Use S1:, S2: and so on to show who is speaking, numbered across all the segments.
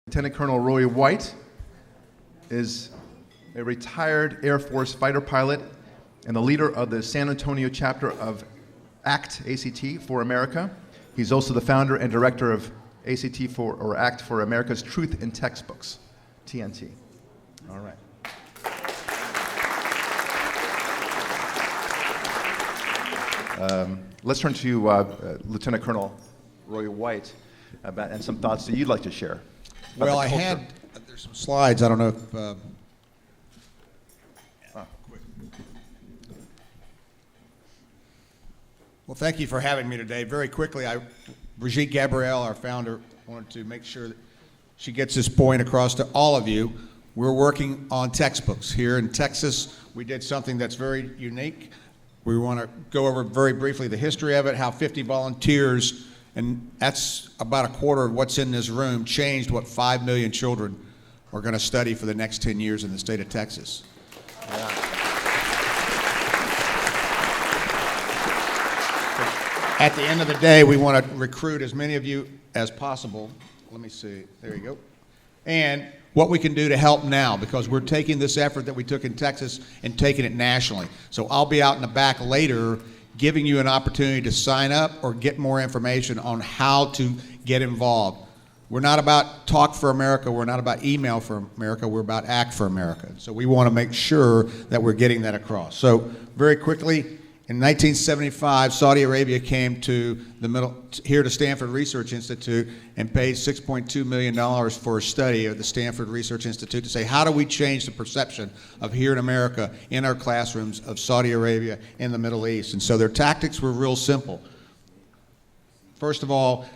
S1: Lieutenant Colonel Roy White is a retired Air Force fighter pilot and the leader of the San Antonio chapter of ACT for America. He's also the founder and director of ACT for America's Truth in Textbooks, TNT. All right. Let's turn to Lieutenant Colonel Roy White and some thoughts that you'd like to share.
S2: Well, there's some slides. I don't know if. Well, thank you for having me today. Very quickly, Brigitte Gabrielle, our founder, wanted to make sure that she gets this point across to all of you. We're working on textbooks. Here in Texas, we did something that's very unique. We want to go over very briefly the history of it, how 50 volunteers, and that's about a quarter of what's in this room, changed what 5 million children are going to study for the next 10 years in the state of Texas. Yeah. At the end of the day, we want to recruit as many of you as possible. Let me see. There you go. And what we can do to help now, because we're taking this effort that we took in Texas and taking it nationally. So I'll be out in the back later giving you an opportunity to sign up or get more information on how to get involved. We're not about Talk for America. We're not about Email for America. We're about Act for America. So we want to make sure that we're getting that across. So very quickly, in 1975, Saudi Arabia came to here to Stanford Research Institute and paid $6.2 million for a study of the Stanford Research Institute to say, how do we change the perception of here in America in our classrooms of Saudi Arabia in the Middle East? And so their tactics were real simple. First of all,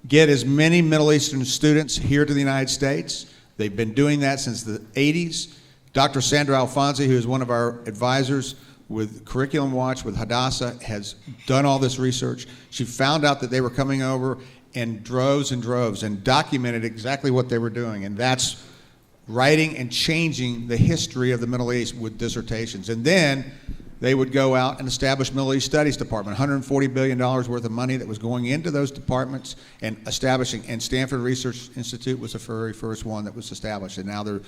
S2: get as many Middle Eastern students here to the United States. They've been doing that since the 80s. Dr. Sandra Alfonsi, who is one of our advisors, with Curriculum Watch, with Hadassah, has done all this research. She found out that they were coming over in droves and documented exactly what they were doing. And that's writing and changing the history of the Middle East with dissertations. And then they would go out and establish Middle East Studies Department, $140 billion worth of money that was going into those departments and establishing, and Stanford Research Institute was the very first one that was established, and now they're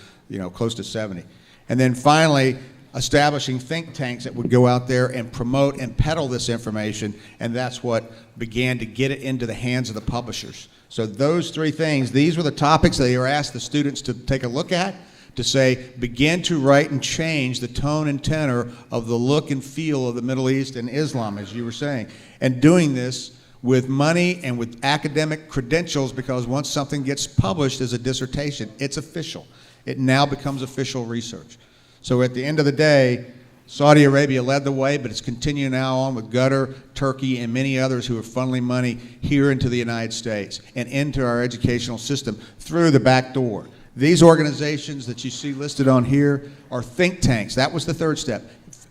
S2: close to 70. And then finally, establishing think tanks that would go out there and promote and peddle this information, and that's what began to get it into the hands of the publishers. So those three things, these were the topics that they were asked the students to take a look at, to say, begin to write and change the tone and tenor of the look and feel of the Middle East and Islam, as you were saying, and doing this with money and with academic credentials, because once something gets published as a dissertation, it's official. It now becomes official research. So at the end of the day, Saudi Arabia led the way, but it's continuing now on with Qatar, Turkey, and many others who are funneling money here into the United States and into our educational system through the back door. These organizations that you see listed on here are think tanks. That was the third step.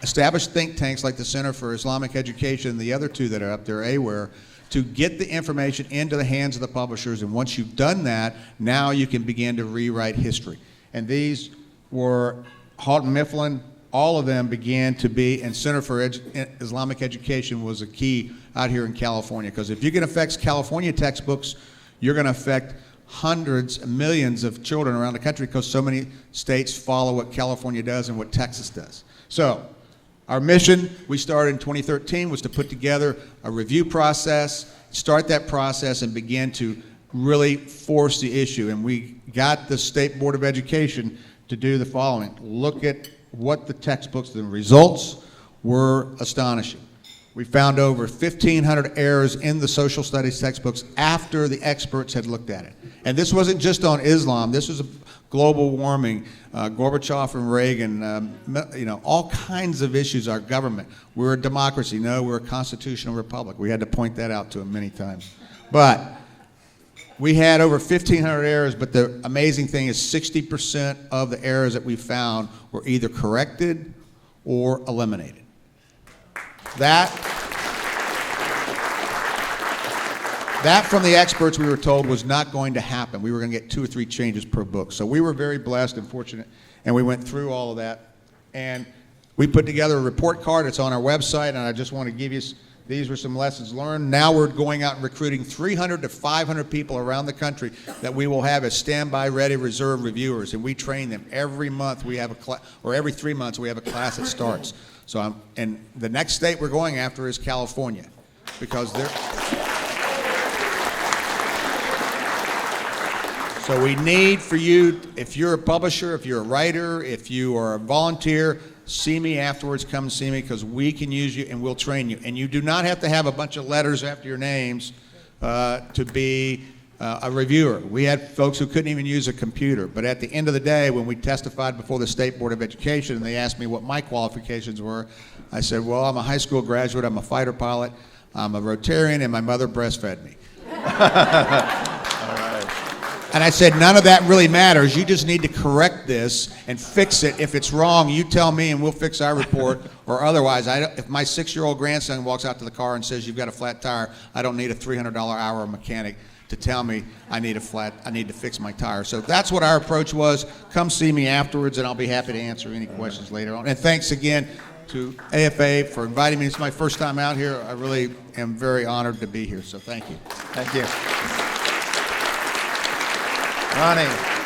S2: Establish think tanks like the Center for Islamic Education and the other two that are up there, AWARE, to get the information into the hands of the publishers. And once you've done that, now you can begin to rewrite history. And these were Houghton Mifflin, all of them began to be, and Center for Islamic Education was a key out here in California, because if you can affect California textbooks, you're going to affect hundreds, millions of children around the country, because so many states follow what California does and what Texas does. So our mission, we started in 2013, was to put together a review process, start that process, and begin to really force the issue. And we got the State Board of Education to do the following. Look at what the textbooks, the results were astonishing. We found over 1,500 errors in the social studies textbooks after the experts had looked at it. And this wasn't just on Islam. This was global warming, Gorbachev and Reagan, all kinds of issues, our government. We're a democracy. No, we're a constitutional republic. We had to point that out to them many times. But we had over 1,500 errors, but the amazing thing is 60% of the errors that we found were either corrected or eliminated. That from the experts, we were told, was not going to happen. We were going to get 2 or 3 changes per book. So we were very blessed and fortunate, and we went through all of that. And we put together a report card. It's on our website, and I just want to give you These were some lessons learned. Now we're going out and recruiting 300 to 500 people around the country that we will have as standby ready reserve reviewers, and we train them every month. We have a class, or every 3 months we have a class that starts. So and the next state we're going after is California, because they're. So we need for you, if you're a publisher, if you're a writer, if you are a volunteer, see me afterwards, come see me, because we can use you and we'll train you. And you do not have to have a bunch of letters after your names to be a reviewer. We had folks who couldn't even use a computer. But at the end of the day, when we testified before the State Board of Education and they asked me what my qualifications were, I said, well, I'm a high school graduate, I'm a fighter pilot, I'm a Rotarian, and my mother breastfed me. And I said, none of that really matters. You just need to correct this and fix it. If it's wrong, you tell me and we'll fix our report. Or otherwise, if my 6-year-old grandson walks out to the car and says, you've got a flat tire, I don't need a $300 hour mechanic to tell me I need to fix my tire. So that's what our approach was. Come see me afterwards and I'll be happy to answer any questions later on. And thanks again to AFA for inviting me. It's my first time out here. I really am very honored to be here. So thank you.
S1: Thank you. Ronnie.